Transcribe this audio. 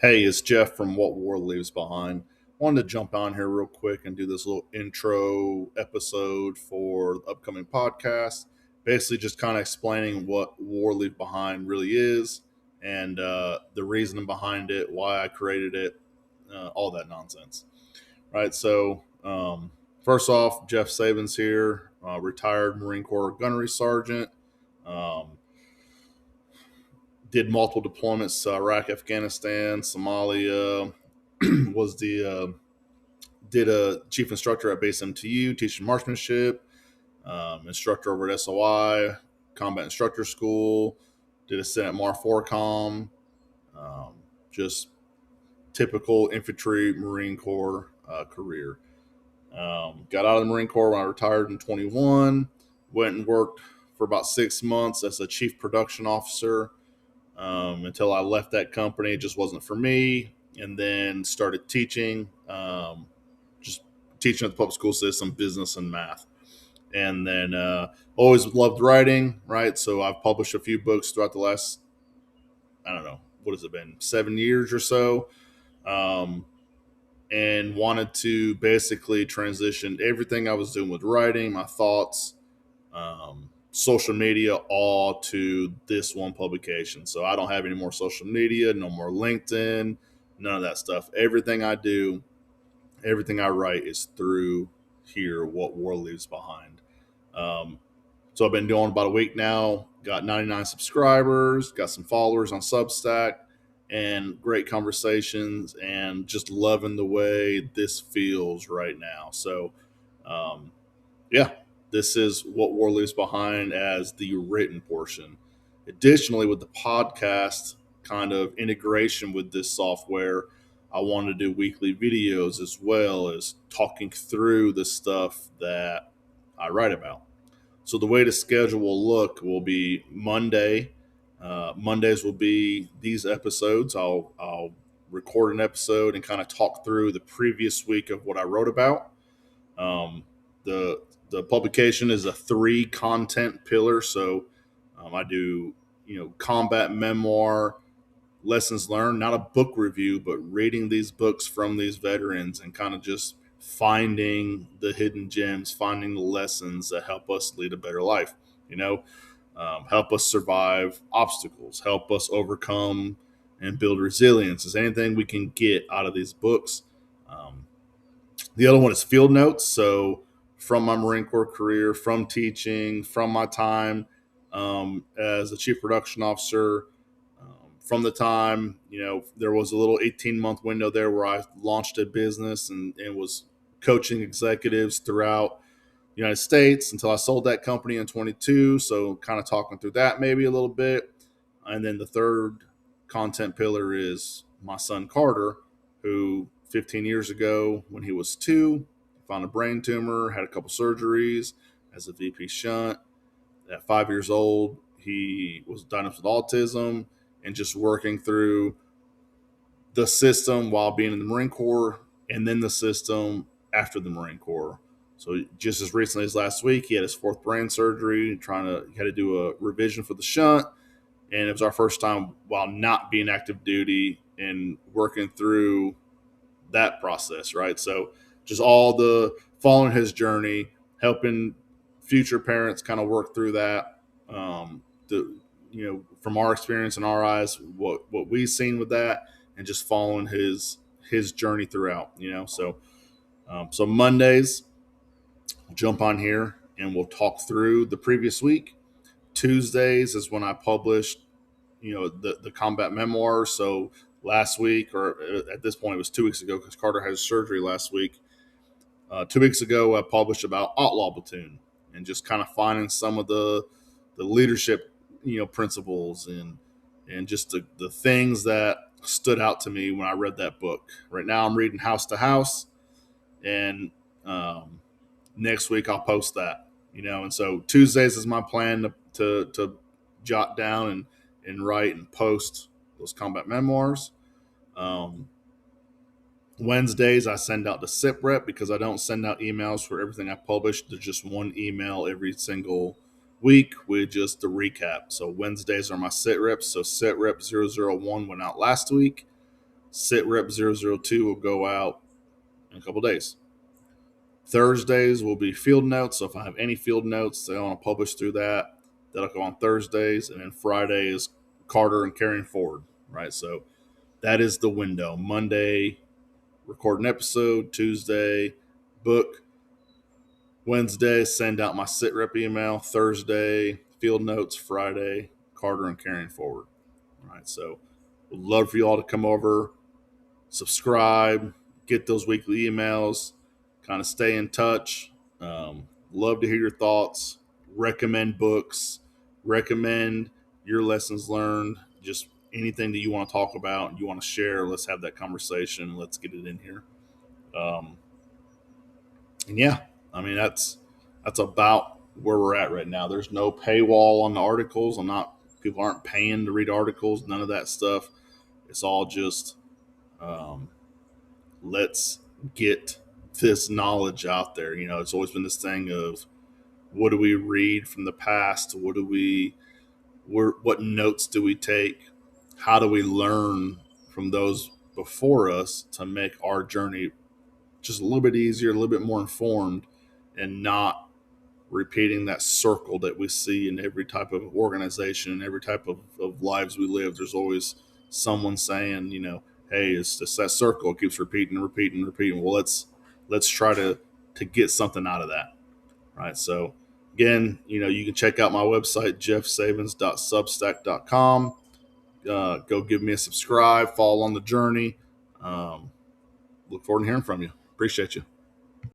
Hey, it's Jeff from What War Leaves Behind. Wanted to jump on here real quick and do this little intro episode for the upcoming podcast. Basically, just kind of explaining what War Leave Behind really is and the reasoning behind it, why I created it, all that nonsense. Right. First off, Jeff Sabins here, retired Marine Corps Gunnery Sergeant. Um, did multiple deployments to Iraq, Afghanistan, Somalia. Was the did a chief instructor at base MTU, teaching marksmanship. Instructor over at SOI, combat instructor school. Did a stint at Mar 4Com. Um, just typical infantry Marine Corps career. Got out of the Marine Corps when I retired in 21. Went and worked for about 6 months as a chief production officer until I left that company. It just wasn't for me. And then started teaching, just teaching at the public school system, business and math. And then always loved writing, right? So I've published a few books throughout the last, I don't know, what has it been, 7 years or so. Um, and wanted to basically transition everything I was doing with writing, my thoughts, social media, all to this one publication. So I don't have any more social media, no more LinkedIn, none of that stuff. Everything I do, everything I write is through here, What War Leaves Behind. Um, so I've been doing about a week now, got 99 subscribers, got some followers on Substack, and great conversations, and just loving the way this feels right now. So, um, yeah, this is What War Leaves Behind as the written portion. Additionally, with the podcast kind of integration with this software, I want to do weekly videos as well as talking through the stuff that I write about. So the way the schedule will look will be Monday. Mondays will be these episodes. I'll record an episode and kind of talk through the previous week of what I wrote about. Um, the the publication is a three content pillar. So I do combat memoir, lessons learned, not a book review, but reading these books from these veterans and kind of just finding the hidden gems, finding the lessons that help us lead a better life. You know, help us survive obstacles, help us overcome and build resilience. Is anything we can get out of these books. Um, the other one is field notes. So from my Marine Corps career, from teaching, from my time as a chief production officer, from the time, there was a little 18-month window there where I launched a business and was coaching executives throughout the United States until I sold that company in 22. So kind of talking through that maybe a little bit. And then the third content pillar is my son Carter, who 15 years ago, when he was 2, found a brain tumor, had a couple surgeries as a VP shunt. At 5 years old, he was diagnosed with autism, and just working through the system while being in the Marine Corps and then the system after the Marine Corps. So just as recently as last week, he had his 4th brain surgery, he had to do a revision for the shunt. And it was our first time while not being active duty and working through that process, right? So just all the following his journey, helping future parents kind of work through that. From our experience and our eyes, what we've seen with that, and just following his journey throughout. So Mondays, we'll jump on here and we'll talk through the previous week. Tuesdays is when I published the combat memoir. So last week, or at this point it was 2 weeks ago because Carter had his surgery last week. 2 weeks ago I published about Outlaw Platoon and just kind of finding some of the leadership principles and just the things that stood out to me when I read that book. Right now I'm reading House to House, and next week I'll post that. And so Tuesdays is my plan to jot down and write and post those combat memoirs. Um, Wednesdays I send out the SIP rep because I don't send out emails for everything I publish. There's just one email every single week with just the recap. So Wednesdays are my SIT reps. So SIT rep 001 went out last week. Sit Rep 002 will go out in a couple days. Thursdays will be field notes. So if I have any field notes that I want to publish through that, that'll go on Thursdays. And then Friday is Carter and carrying forward, right? So that is the window. Monday, record an episode. Tuesday, book. Wednesday, send out my sit rep email. Thursday, field notes. Friday, Carter and carrying forward. All right. So would love for you all to come over, subscribe, get those weekly emails, kind of stay in touch. Love to hear your thoughts, recommend books, recommend your lessons learned, just anything that you want to talk about, you want to share. Let's have that conversation. Let's get it in here. And yeah, I mean, that's about where we're at right now. There's no paywall on the articles. People aren't paying to read articles, none of that stuff. It's all just, let's get this knowledge out there. You know, it's always been this thing of what do we read from the past? What notes do we take? How do we learn from those before us to make our journey just a little bit easier, a little bit more informed, and not repeating that circle that we see in every type of organization, every type of lives we live. There's always someone saying, you know, hey, it's just that circle. It keeps repeating and repeating and repeating. Well, let's try to get something out of that. Right. So again, you know, you can check out my website, jeffsavins.substack.com. Go give me a subscribe, follow on the journey. Look forward to hearing from you. Appreciate you.